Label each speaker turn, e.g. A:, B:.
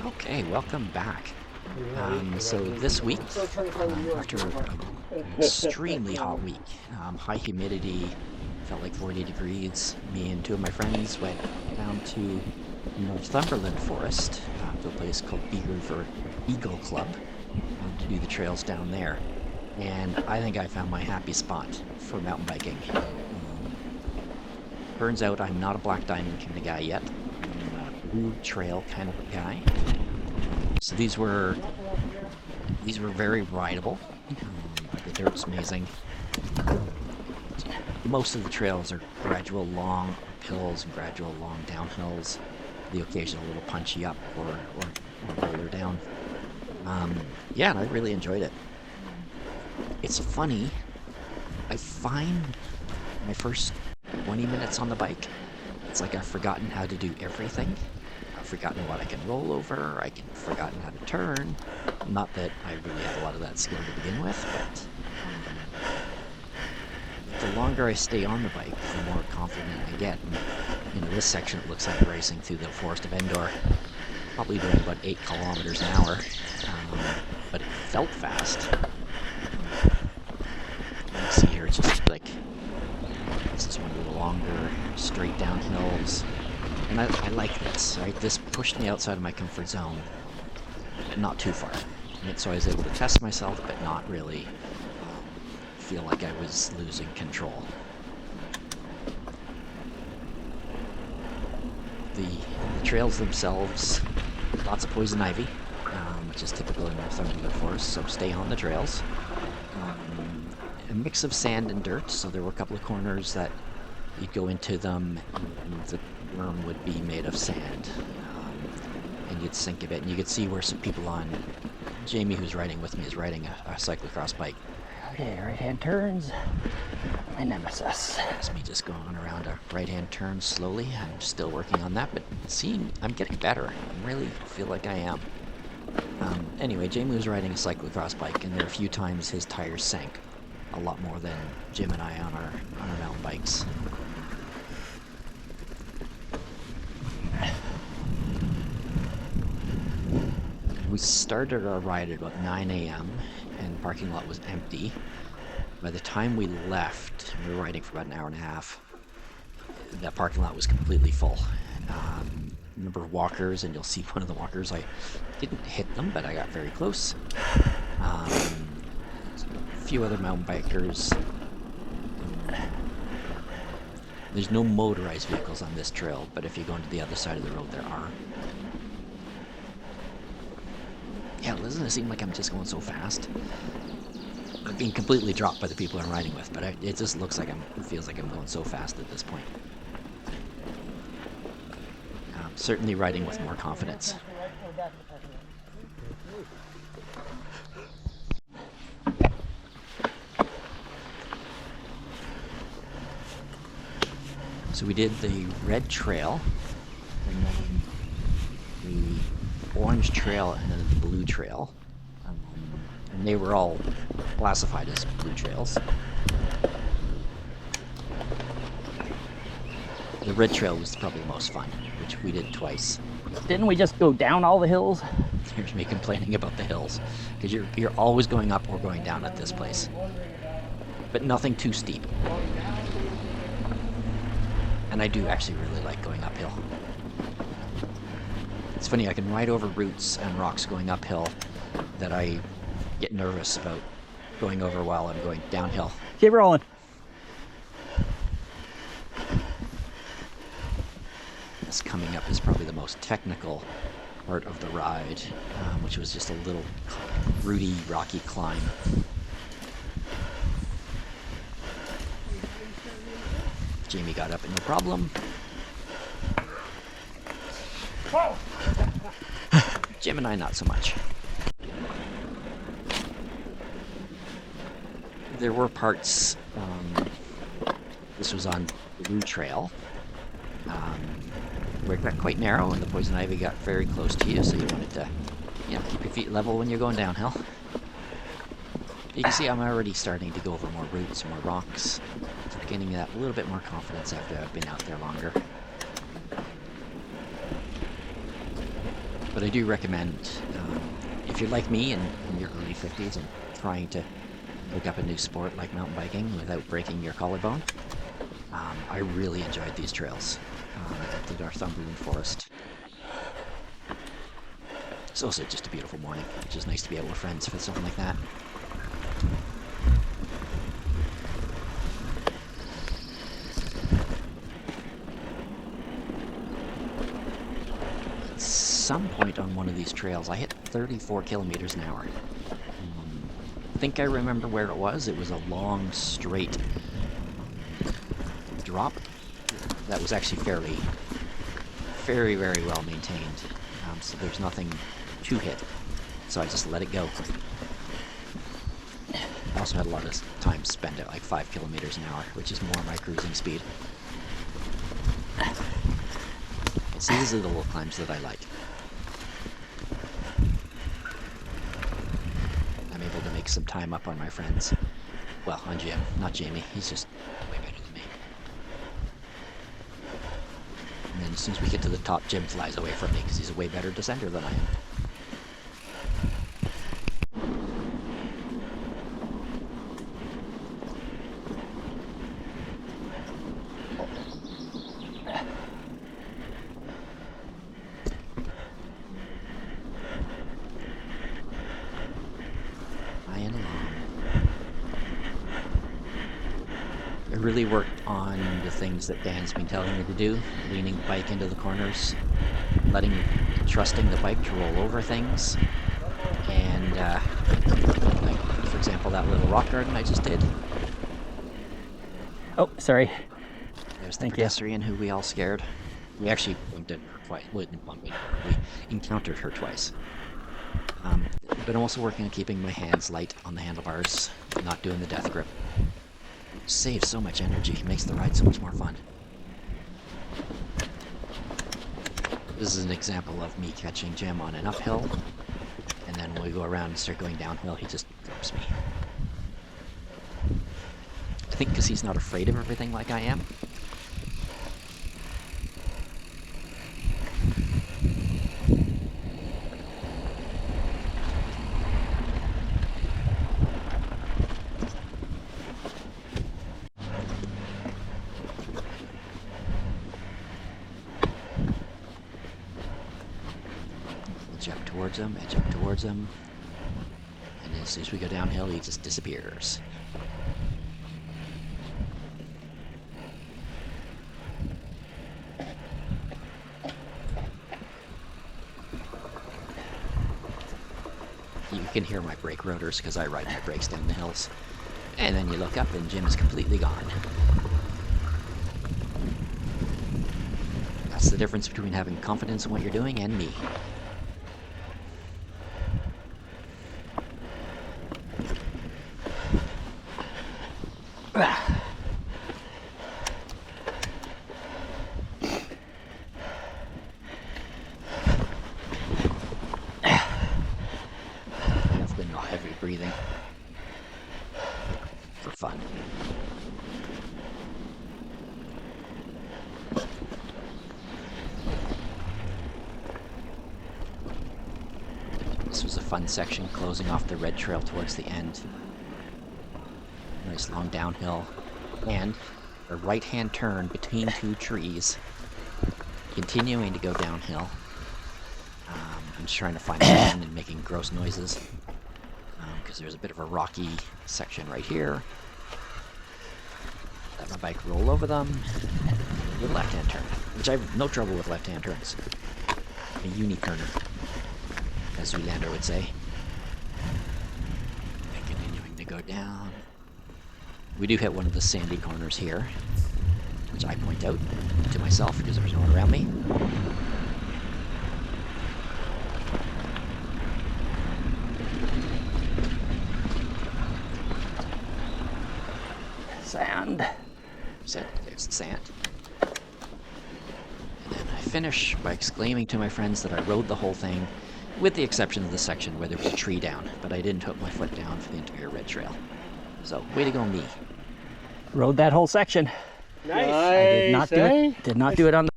A: Okay, welcome back. So this week, after an extremely hot week, high humidity, felt like 40 degrees, me and two of my friends went down to Northumberland Forest, to a place called Beagle Club, to do the trails down there. And I think I found my happy spot for mountain biking. Turns out I'm not a black diamond kind of guy yet. I'm a blue trail kind of guy. So these were very rideable. The dirt's amazing. Most of the trails are gradual long hills and gradual long downhills. The occasional little punchy up or roller down. Yeah, and I really enjoyed it. It's funny. I find my first 20 minutes on the bike, it's like I've forgotten how to do everything. I've forgotten what I can roll over. I've forgotten how to turn. Not that I really have a lot of that skill to begin with, but the longer I stay on the bike, the more confident I get. And, this section it looks like racing through the Forest of Endor, probably doing about 8 kilometers an hour, but it felt fast. You can see here, it's just like, this is one of the longer straight downhills. And I like this, right? This pushed me outside of my comfort zone, but not too far. And so I was able to test myself, but not really feel like I was losing control. The trails themselves, lots of poison ivy, which is typical in Northumberland Forest, so stay on the trails. A mix of sand and dirt, so there were a couple of corners that you'd go into them and the berm would be made of sand, and you'd sink a bit, and you could see where some people on, Jamie who's riding with me is riding a cyclocross bike.
B: Okay, right-hand turns, my nemesis.
A: That's me just going around a right-hand turn slowly. I'm still working on that, but I'm getting better. I really feel like I am. Anyway, Jamie was riding a cyclocross bike, and there were a few times his tires sank. A lot more than Jim and I on our mountain bikes. We started our ride at about 9 a.m. and the parking lot was empty. By the time we left, we were riding for about an hour and a half, that parking lot was completely full. A number of walkers, and you'll see one of the walkers, I didn't hit them, but I got very close. A few other mountain bikers. There's no motorized vehicles on this trail, but if you go into the other side of the road, there are. Yeah, doesn't it seem like I'm just going so fast? I'm being completely dropped by the people I'm riding with, but it just looks like it feels like I'm going so fast at this point. Certainly riding with more confidence. So we did the red trail, and then the orange trail, and then the blue trail. And they were all classified as blue trails. The red trail was probably the most fun, which we did twice.
B: Didn't we just go down all the hills?
A: Here's me complaining about the hills, because you're always going up or going down at this place, but nothing too steep. And I do actually really like going uphill. It's funny, I can ride over roots and rocks going uphill that I get nervous about going over while I'm going downhill.
B: Keep rolling.
A: This coming up is probably the most technical part of the ride, which was just a little rooty, rocky climb. Jamie got up, no problem. Jim and I, not so much. There were parts, this was on the Blue Trail, where it got quite narrow and the poison ivy got very close to you, so you wanted to, keep your feet level when you're going downhill. You can see I'm already starting to go over more roots, more rocks, gaining that a little bit more confidence after I've been out there longer. But I do recommend, if you're like me and in your early 50s and trying to pick up a new sport like mountain biking without breaking your collarbone, I really enjoyed these trails at the Northumberland forest. It's also just a beautiful morning, which is nice to be out with friends for something like that. At some point on one of these trails, I hit 34 kilometers an hour. I think I remember where it was. It was a long, straight drop that was actually very well maintained. So there's nothing to hit. So I just let it go. I also had a lot of time spent at like 5 kilometers an hour, which is more my cruising speed. So these are the little climbs that I like. I'm able to make some time up on my friends. Well, on Jim, not Jamie. He's just way better than me. And then as soon as we get to the top, Jim flies away from me because he's a way better descender than I am. I really worked on the things that Dan's been telling me to do, leaning the bike into the corners, trusting the bike to roll over things, and like, for example, that little rock garden I just did.
B: Oh, sorry.
A: There's the pedestrian who we all scared. We actually bumped into her twice. Well, didn't bump into her. We encountered her twice. But I'm also working on keeping my hands light on the handlebars, not doing the death grip. It saves so much energy, makes the ride so much more fun. This is an example of me catching Jim on an uphill, and then when we go around and start going downhill, he just drops me. I think because he's not afraid of everything like I am. Edge up towards him, and as soon as we go downhill, he just disappears. You can hear my brake rotors because I ride my brakes down the hills. And then you look up and Jim is completely gone. That's the difference between having confidence in what you're doing and me. I've been heavy breathing for fun. This was a fun section closing off the red trail towards the end. Nice long downhill and a right-hand turn between two trees, continuing to go downhill. I'm just trying to find a bend and making gross noises because there's a bit of a rocky section right here. Let my bike roll over them. With a left-hand turn, which I have no trouble with left-hand turns. A uni-turner, as Zoolander would say. And continuing to go down. We do hit one of the sandy corners here, which I point out to myself because there's no one around me.
B: Sand.
A: There's the sand. And then I finish by exclaiming to my friends that I rode the whole thing, with the exception of the section where there was a tree down, but I didn't put my foot down for the entire red trail. So, way to go me.
B: Rode that whole section.
C: Nice.
B: I did not do it on the